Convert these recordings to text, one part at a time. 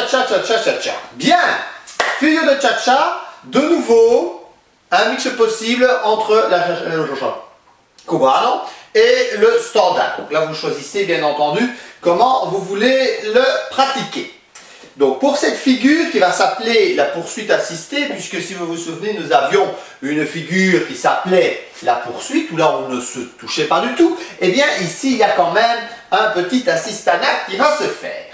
cha-cha. Bien, figure de cha-cha, de nouveau, un mix possible entre la cha-cha cubano et le standard. Donc là, vous choisissez bien entendu comment vous voulez le pratiquer. Donc pour cette figure qui va s'appeler la poursuite assistée, puisque si vous vous souvenez, nous avions une figure qui s'appelait la poursuite, où là on ne se touchait pas du tout, et bien ici il y a quand même un petit assistanat qui va se faire.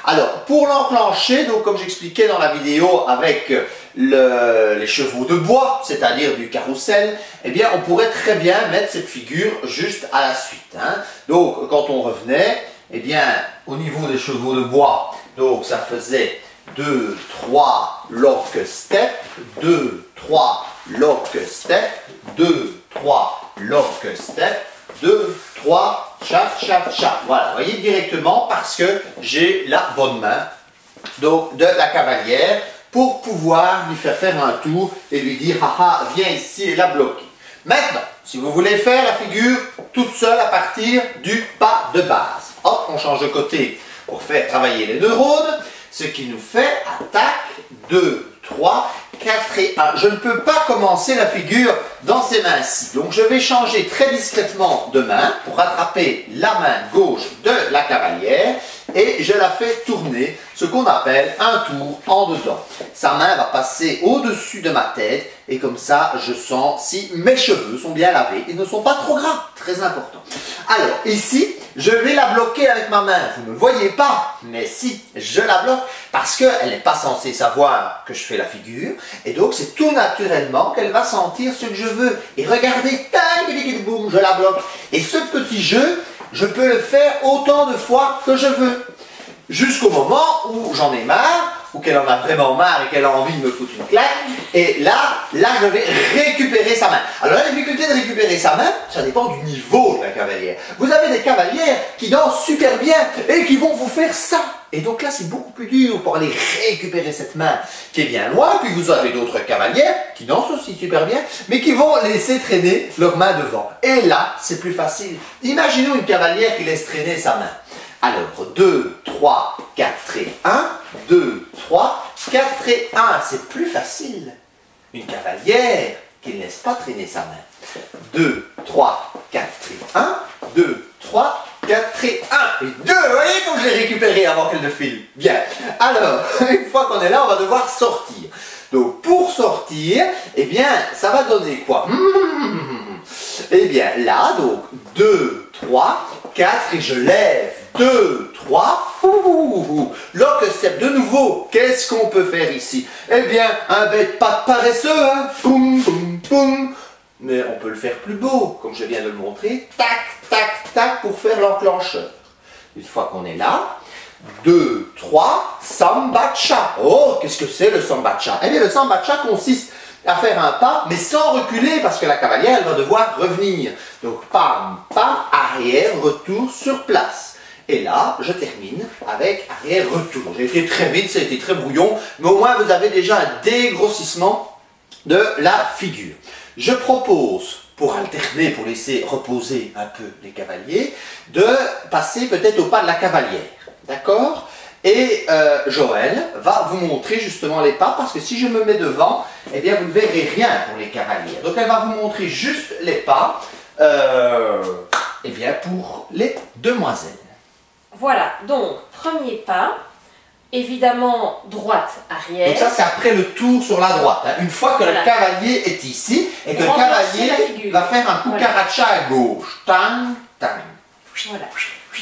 Alors pour l'enclencher, donc comme j'expliquais dans la vidéo avec les chevaux de bois, c'est-à-dire du carrousel, eh bien on pourrait très bien mettre cette figure juste à la suite. Hein. Donc quand on revenait, eh bien au niveau des chevaux de bois, donc ça faisait 2, 3 lock step, 2, 3 lock step, 2, 3 lock step, 2, 3 cha cha cha. Voilà, vous voyez directement parce que j'ai la bonne main donc de la cavalière pour pouvoir lui faire faire un tour et lui dire haha viens ici et la bloquer. Maintenant, si vous voulez faire la figure toute seule à partir du pas de base, hop, on change de côté pour faire travailler les neurones, ce qui nous fait attaque 2, 3, 4 et 1. Je ne peux pas commencer la figure dans ces mains-ci. Donc je vais changer très discrètement de main pour rattraper la main gauche de la cavalière et je la fais tourner, ce qu'on appelle un tour en dedans. Sa main va passer au-dessus de ma tête et comme ça je sens si mes cheveux sont bien lavés et ne sont pas trop gras, très important. Alors ici, je vais la bloquer avec ma main. Vous ne me voyez pas, mais si, je la bloque parce qu'elle n'est pas censée savoir que je fais la figure. Et donc, c'est tout naturellement qu'elle va sentir ce que je veux. Et regardez, tac, boum, je la bloque. Et ce petit jeu, je peux le faire autant de fois que je veux. Jusqu'au moment où j'en ai marre, ou qu'elle en a vraiment marre et qu'elle a envie de me foutre une claque. Et là, je vais récupérer sa main. Alors la difficulté de récupérer sa main, ça dépend du niveau de la cavalière. Vous avez des cavalières qui dansent super bien et qui vont vous faire ça. Et donc là, c'est beaucoup plus dur pour aller récupérer cette main qui est bien loin. Puis vous avez d'autres cavalières qui dansent aussi super bien, mais qui vont laisser traîner leur main devant. Et là, c'est plus facile. Imaginons une cavalière qui laisse traîner sa main. Alors, 2, 3, 4 et 1, 2, 3, 4 et 1, c'est plus facile. Une cavalière qui ne laisse pas traîner sa main. 2, 3, 4 et 1, 2, 3, 4 et 1 et 2, vous voyez comme je l'ai récupéré avant qu'elle ne file. Bien, alors, une fois qu'on est là, on va devoir sortir. Donc, pour sortir, eh bien, ça va donner quoi? Eh bien, là, donc, 2, 3, 4 et je lève. 2, 3, lock step de nouveau. Qu'est-ce qu'on peut faire ici? Eh bien, un bête pas de paresseux, hein. Poum, poum, poum. Mais on peut le faire plus beau, comme je viens de le montrer. Tac, tac, tac, pour faire l'enclencheur. Une fois qu'on est là, 2, 3, samba-cha. Oh, qu'est-ce que c'est le samba-cha? Eh bien, le samba-cha consiste à faire un pas, mais sans reculer, parce que la cavalière, elle va devoir revenir. Donc, pam, pam, arrière, retour sur place. Et là, je termine avec arrière-retour. J'ai été très vite, ça a été très brouillon, mais au moins vous avez déjà un dégrossissement de la figure. Je propose, pour alterner, pour laisser reposer un peu les cavaliers, de passer peut-être au pas de la cavalière. D'accord? Et Joël va vous montrer justement les pas, parce que si je me mets devant, eh bien vous ne verrez rien pour les cavalières. Donc elle va vous montrer juste les pas, eh bien pour les demoiselles. Voilà, donc premier pas, évidemment droite, arrière. Donc ça c'est après le tour sur la droite, hein. Une fois que le cavalier est ici et que le cavalier va faire un cucaracha à gauche. Tang, tang. Voilà,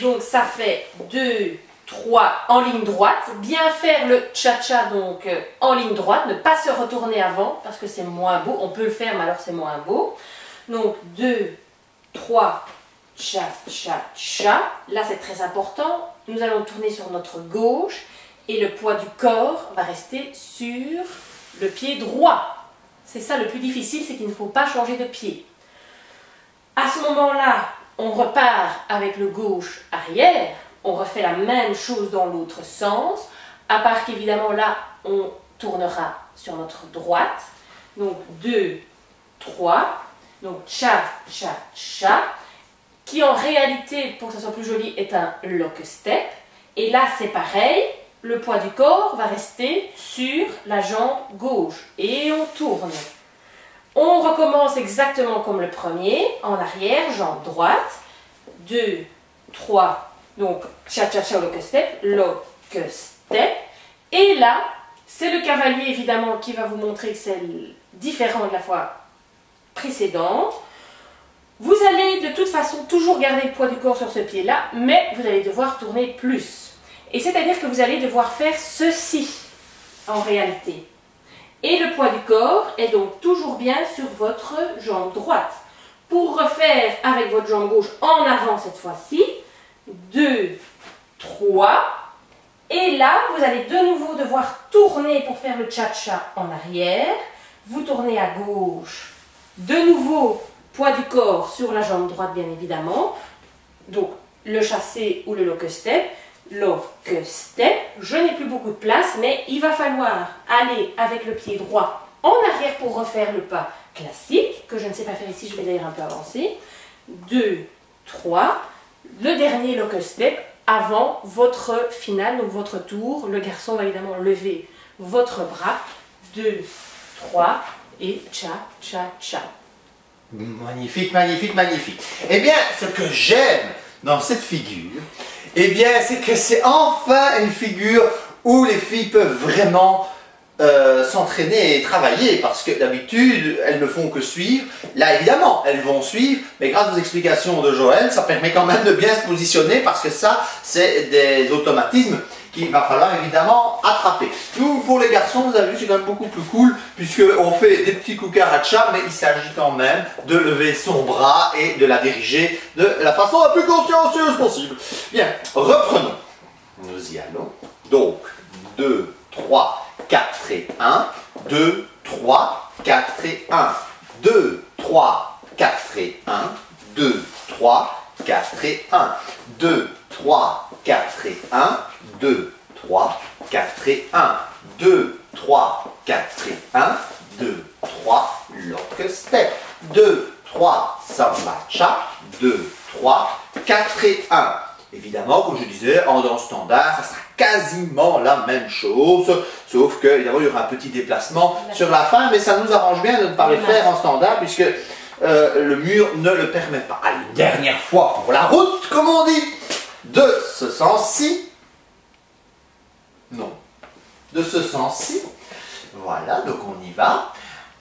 donc ça fait 2, 3 en ligne droite. Bien faire le cha-cha donc en ligne droite, ne pas se retourner avant parce que c'est moins beau. On peut le faire mais alors c'est moins beau. Donc 2, 3, cha, cha, cha. Là, c'est très important. Nous allons tourner sur notre gauche et le poids du corps va rester sur le pied droit. C'est ça le plus difficile, c'est qu'il ne faut pas changer de pied. À ce moment-là, on repart avec le gauche arrière. On refait la même chose dans l'autre sens. À part qu'évidemment, là, on tournera sur notre droite. Donc, 2, 3. Donc, cha, cha, cha. Qui en réalité, pour que ça soit plus joli, est un lock step. Et là, c'est pareil. le poids du corps va rester sur la jambe gauche et on tourne. On recommence exactement comme le premier, en arrière, jambe droite, 2, 3, donc cha-cha-cha au lock step, et là, c'est le cavalier évidemment qui va vous montrer que c'est différent de la fois précédente. Vous allez de toute façon toujours garder le poids du corps sur ce pied-là, mais vous allez devoir tourner plus. Et c'est-à-dire que vous allez devoir faire ceci, en réalité. Et le poids du corps est donc toujours bien sur votre jambe droite. Pour refaire avec votre jambe gauche en avant cette fois-ci, 2, 3, et là, vous allez de nouveau devoir tourner pour faire le cha-cha en arrière. Vous tournez à gauche, de nouveau, poids du corps sur la jambe droite bien évidemment. Donc, le chassé ou le lock step. Je n'ai plus beaucoup de place, mais il va falloir aller avec le pied droit en arrière pour refaire le pas classique, que je ne sais pas faire ici, je vais d'ailleurs un peu avancer. 2, 3, le dernier lock step avant votre finale, donc votre tour. Le garçon va évidemment lever votre bras. 2, 3 et cha-cha-cha. Magnifique, magnifique, magnifique. Eh bien, ce que j'aime dans cette figure, eh bien, c'est que c'est enfin une figure où les filles peuvent vraiment s'entraîner et travailler, parce que d'habitude, elles ne font que suivre. Là, évidemment, elles vont suivre, mais grâce aux explications de Joël, ça permet quand même de bien se positionner, parce que ça, c'est des automatismes qu'il va falloir évidemment attraper. Nous, pour les garçons, vous avez vu, c'est quand même beaucoup plus cool, puisqu'on fait des petits cucarachas, mais il s'agit quand même de lever son bras et de la diriger de la façon la plus consciencieuse possible. Bien, reprenons. Nous y allons. Donc, 2, 3, 4 et 1. 2, 3, 4 et 1. 2, 3, 4 et 1. 2, 3, 4 et 1. 2, 3, 4 et 1. 2, 3, 4 et 1. 2, 3, 4 et 1. 2, 3, lock step. 2, 3, samba cha. 2, 3, 4 et 1. Évidemment, comme je disais, en danse standard, ça sera quasiment la même chose, sauf que évidemment, il y aura un petit déplacement sur la fin, mais ça nous arrange bien de ne pas le faire en standard, puisque le mur ne le permet pas. Allez, une dernière fois pour la route, comme on dit, de ce sens-ci. Non, de ce sens-ci. Voilà, donc on y va.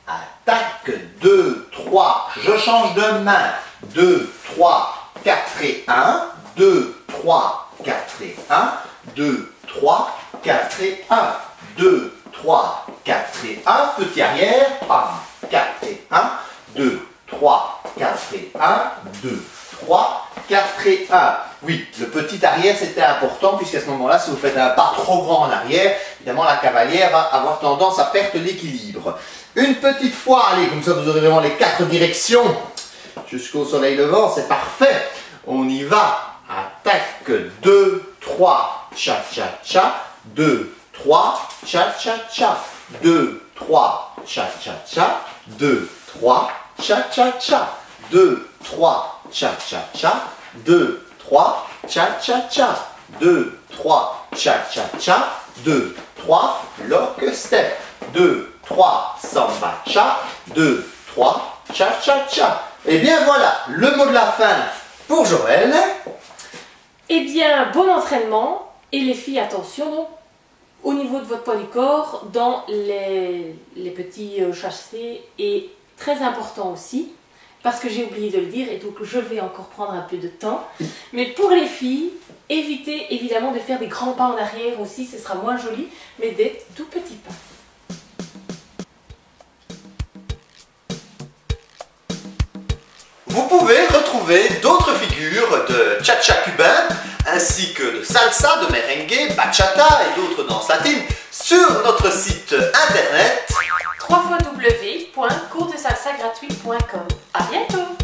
Attaque, 2, 3, je change de main. 2, 3, 4 et 1. 2, 3, 4 et 1. 2, 3, 4 et 1. 2, 3, 4 et 1. Petit arrière. Pam, 4 et 1. 2, 3, 4 et 1. 2, 3, 4 et 1. Oui, le petit arrière c'était important, puisqu'à ce moment-là, si vous faites un pas trop grand en arrière, évidemment la cavalière va avoir tendance à perdre l'équilibre. Une petite fois, allez, comme ça vous aurez vraiment les 4 directions jusqu'au soleil levant, c'est parfait. On y va. Attaque, 2, 3, cha-cha-cha. 2, 3, cha-cha-cha. 2, 3, cha-cha-cha. 2, 3, cha-cha-cha. 2, 3, cha-cha-cha. 2, 3, cha-cha-cha. 2, 3, cha-cha-cha. 2, 3, lock step. 2, 3, samba cha. 2, 3, cha-cha-cha. Et bien voilà, le mot de la fin pour Joël. Eh bien, bon entraînement. Et les filles, attention, donc, au niveau de votre poids du corps, dans les petits chassés, est très important aussi, parce que j'ai oublié de le dire, et donc je vais encore prendre un peu de temps. Mais pour les filles, évitez évidemment de faire des grands pas en arrière aussi, ce sera moins joli, mais des tout petits pas. Vous pouvez retrouver d'autres figures de cha-cha cubain, ainsi que de salsa, de merengue, bachata et d'autres danses latines sur notre site internet www.coursdesalsagratuit.com. À bientôt!